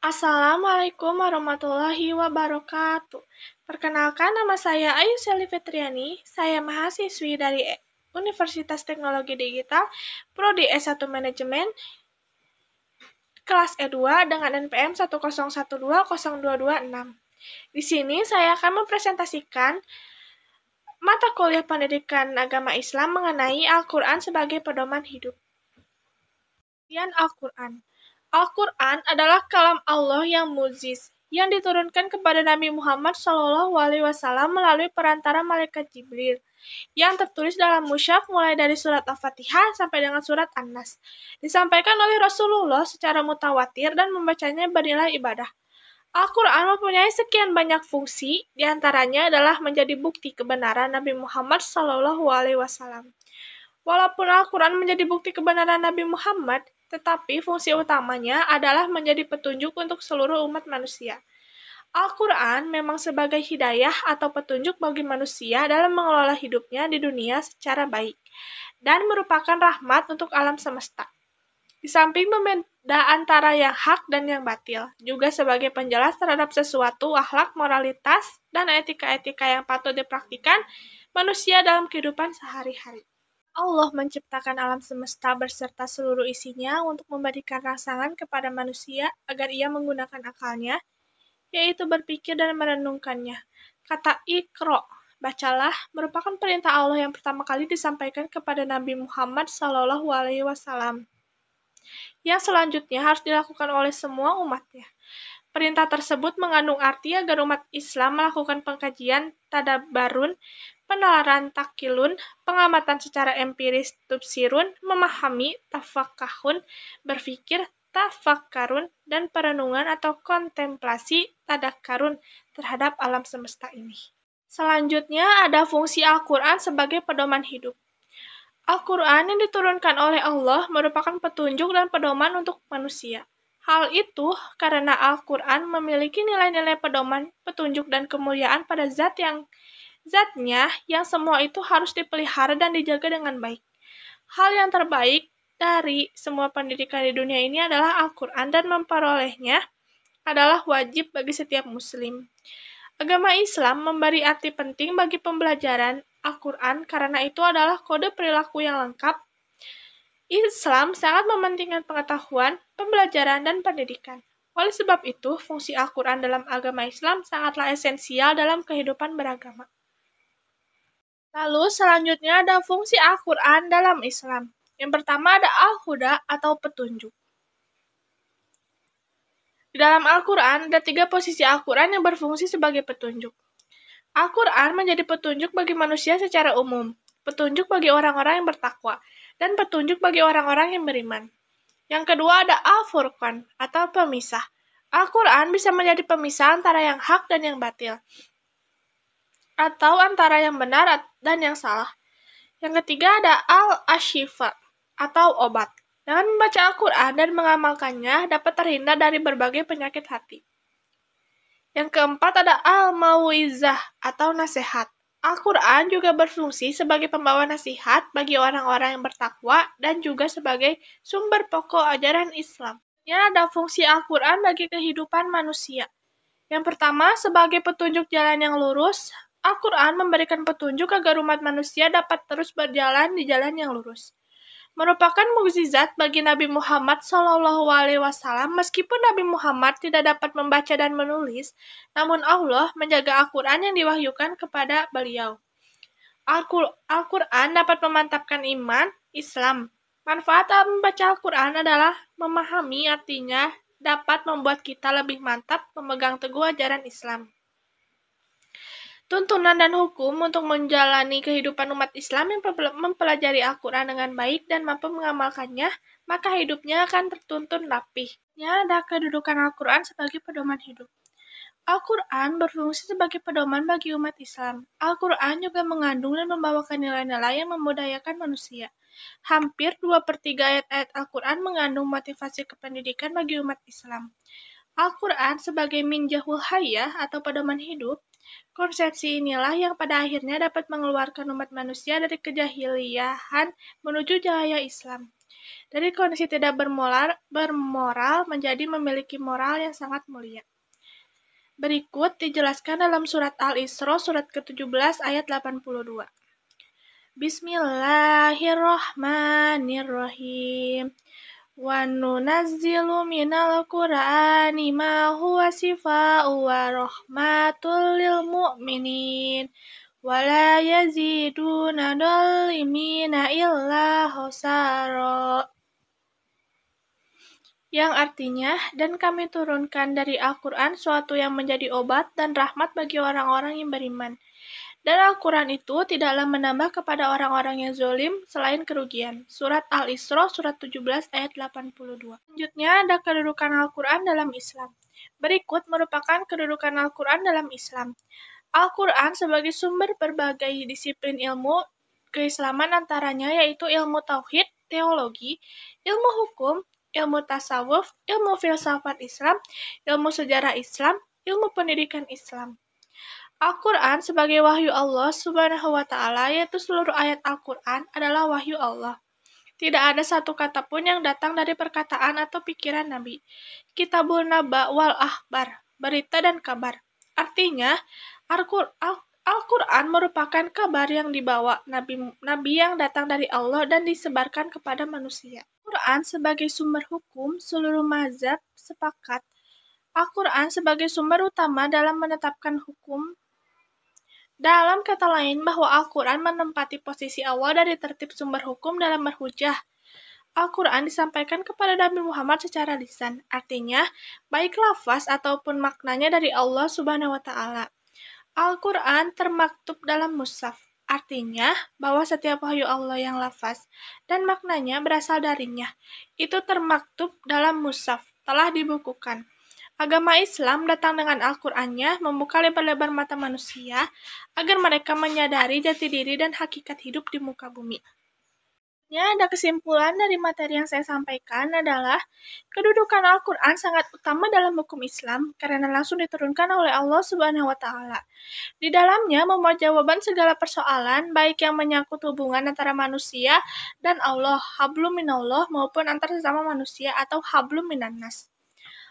Assalamualaikum warahmatullahi wabarakatuh. Perkenalkan, nama saya Ayu Seli Fitriani. Saya mahasiswi dari Universitas Teknologi Digital, Prodi S1 Manajemen, kelas E2 dengan NPM 101202226. Di sini saya akan mempresentasikan mata kuliah pendidikan agama Islam mengenai Al-Quran sebagai pedoman hidup. Al-Quran. Al-Quran adalah kalam Allah yang mu'jiz, yang diturunkan kepada Nabi Muhammad SAW melalui perantara malaikat Jibril, yang tertulis dalam mushaf mulai dari surat Al-Fatihah sampai dengan surat An-Nas. Disampaikan oleh Rasulullah secara mutawatir dan membacanya bernilai ibadah. Al-Quran mempunyai sekian banyak fungsi, diantaranya adalah menjadi bukti kebenaran Nabi Muhammad SAW. Walaupun Al-Quran menjadi bukti kebenaran Nabi Muhammad, tetapi fungsi utamanya adalah menjadi petunjuk untuk seluruh umat manusia. Al-Quran memang sebagai hidayah atau petunjuk bagi manusia dalam mengelola hidupnya di dunia secara baik, dan merupakan rahmat untuk alam semesta. Di samping membeda antara yang hak dan yang batil, juga sebagai penjelas terhadap sesuatu akhlak, moralitas, dan etika-etika yang patut dipraktikkan manusia dalam kehidupan sehari-hari. Allah menciptakan alam semesta berserta seluruh isinya untuk memberikan rangsangan kepada manusia agar ia menggunakan akalnya, yaitu berpikir dan merenungkannya. Kata Iqra, bacalah, merupakan perintah Allah yang pertama kali disampaikan kepada Nabi Muhammad SAW, yang selanjutnya harus dilakukan oleh semua umatnya. Perintah tersebut mengandung arti agar umat Islam melakukan pengkajian tadabbarun, penalaran takkilun, pengamatan secara empiris tufsirun, memahami tafakkahun, berpikir tafakkarun, dan perenungan atau kontemplasi tadakkarun terhadap alam semesta ini. Selanjutnya ada fungsi Al-Quran sebagai pedoman hidup. Al-Quran yang diturunkan oleh Allah merupakan petunjuk dan pedoman untuk manusia. Hal itu karena Al-Quran memiliki nilai-nilai pedoman, petunjuk, dan kemuliaan pada zatnya yang semua itu harus dipelihara dan dijaga dengan baik. Hal yang terbaik dari semua pendidikan di dunia ini adalah Al-Quran, dan memperolehnya adalah wajib bagi setiap muslim. Agama Islam memberi arti penting bagi pembelajaran Al-Quran karena itu adalah kode perilaku yang lengkap. Islam sangat mementingkan pengetahuan, pembelajaran, dan pendidikan. Oleh sebab itu, fungsi Al-Quran dalam agama Islam sangatlah esensial dalam kehidupan beragama. Lalu selanjutnya ada fungsi Al-Quran dalam Islam. Yang pertama ada Al-Huda atau petunjuk. Di dalam Al-Quran ada 3 posisi Al-Quran yang berfungsi sebagai petunjuk. Al-Quran menjadi petunjuk bagi manusia secara umum, petunjuk bagi orang-orang yang bertakwa, dan petunjuk bagi orang-orang yang beriman. Yang kedua ada Al-Furqan atau pemisah. Al-Quran bisa menjadi pemisah antara yang hak dan yang batil, atau antara yang benar dan yang salah. Yang ketiga ada Al-Ashifa atau obat. Dengan membaca Al-Quran dan mengamalkannya dapat terhindar dari berbagai penyakit hati. Yang keempat ada Al-Mau'izah atau nasihat. Al-Quran juga berfungsi sebagai pembawa nasihat bagi orang-orang yang bertakwa dan juga sebagai sumber pokok ajaran Islam. Ada fungsi Al-Quran bagi kehidupan manusia. Yang pertama, sebagai petunjuk jalan yang lurus, Al-Quran memberikan petunjuk agar umat manusia dapat terus berjalan di jalan yang lurus. Merupakan mukjizat bagi Nabi Muhammad SAW, meskipun Nabi Muhammad tidak dapat membaca dan menulis, namun Allah menjaga Al-Quran yang diwahyukan kepada beliau. Al-Quran dapat memantapkan iman Islam. Manfaat dalam membaca Al-Quran adalah memahami artinya dapat membuat kita lebih mantap memegang teguh ajaran Islam. Tuntunan dan hukum untuk menjalani kehidupan umat Islam yang mempelajari Al-Quran dengan baik dan mampu mengamalkannya, maka hidupnya akan tertuntun rapih. Ada kedudukan Al-Quran sebagai pedoman hidup. Al-Quran berfungsi sebagai pedoman bagi umat Islam. Al-Quran juga mengandung dan membawakan nilai-nilai yang memudayakan manusia. Hampir 2/3 ayat-ayat Al-Quran mengandung motivasi kependidikan bagi umat Islam. Al-Quran sebagai minjahul hayah atau pedoman hidup. Konsepsi inilah yang pada akhirnya dapat mengeluarkan umat manusia dari kejahiliahan menuju cahaya Islam. Dari kondisi tidak bermoral menjadi memiliki moral yang sangat mulia. Berikut dijelaskan dalam surat Al-Isra surat ke-17 ayat 82. Bismillahirrahmanirrahim. Wa nunazzilu minal Qur'ani ma huwa shifaa'un wa rahmatul lil mu'minin wa la yaziduna dhalimina illa khasara. Yang artinya, dan kami turunkan dari Al-Quran suatu yang menjadi obat dan rahmat bagi orang-orang yang beriman. Dan Al-Quran itu tidaklah menambah kepada orang-orang yang zalim selain kerugian. Surat Al-Isra, surat 17 ayat 82. Selanjutnya ada kedudukan Al-Quran dalam Islam. Berikut merupakan kedudukan Al-Quran dalam Islam. Al-Quran sebagai sumber berbagai disiplin ilmu keislaman antaranya yaitu ilmu tauhid, teologi, ilmu hukum, ilmu tasawuf, ilmu filsafat Islam, ilmu sejarah Islam, ilmu pendidikan Islam. Al-Quran sebagai wahyu Allah Subhanahu wa Ta'ala, yaitu seluruh ayat Al-Quran adalah wahyu Allah. Tidak ada satu kata pun yang datang dari perkataan atau pikiran Nabi. Kitabul Naba wal Akhbar, berita dan kabar. Artinya, Al-Quran merupakan kabar yang dibawa Nabi yang datang dari Allah dan disebarkan kepada manusia. Al-Quran sebagai sumber hukum, seluruh mazhab sepakat Al-Quran sebagai sumber utama dalam menetapkan hukum. Dalam kata lain, bahwa Al-Quran menempati posisi awal dari tertib sumber hukum dalam berhujah. Al-Quran disampaikan kepada Nabi Muhammad secara lisan, artinya baik lafaz ataupun maknanya dari Allah Subhanahu wa Ta'ala. Al-Quran termaktub dalam mushaf, artinya bahwa setiap wahyu Allah yang lafaz dan maknanya berasal darinya, itu termaktub dalam mushaf, telah dibukukan. Agama Islam datang dengan Al-Qur'annya membuka lebar-lebar mata manusia agar mereka menyadari jati diri dan hakikat hidup di muka bumi. Ada kesimpulan dari materi yang saya sampaikan adalah kedudukan Al-Quran sangat utama dalam hukum Islam karena langsung diturunkan oleh Allah Subhanahu wa Ta'ala. Di dalamnya memuat jawaban segala persoalan baik yang menyangkut hubungan antara manusia dan Allah, hablum minallah, maupun antar sesama manusia atau hablum minannas.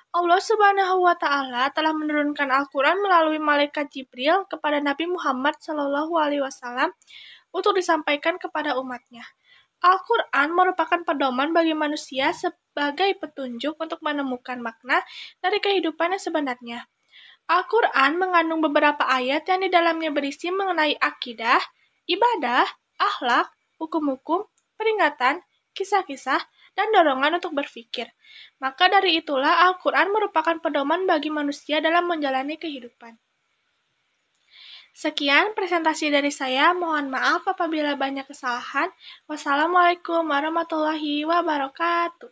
Allah Subhanahu wa Ta'ala telah menurunkan Al-Quran melalui malaikat Jibril kepada Nabi Muhammad SAW untuk disampaikan kepada umatnya. Al-Quran merupakan pedoman bagi manusia sebagai petunjuk untuk menemukan makna dari kehidupan yang sebenarnya. Al-Quran mengandung beberapa ayat yang di dalamnya berisi mengenai akidah, ibadah, akhlak, hukum-hukum, peringatan, kisah-kisah, dan dorongan untuk berpikir. Maka dari itulah Al-Quran merupakan pedoman bagi manusia dalam menjalani kehidupan. Sekian presentasi dari saya, mohon maaf apabila banyak kesalahan. Wassalamualaikum warahmatullahi wabarakatuh.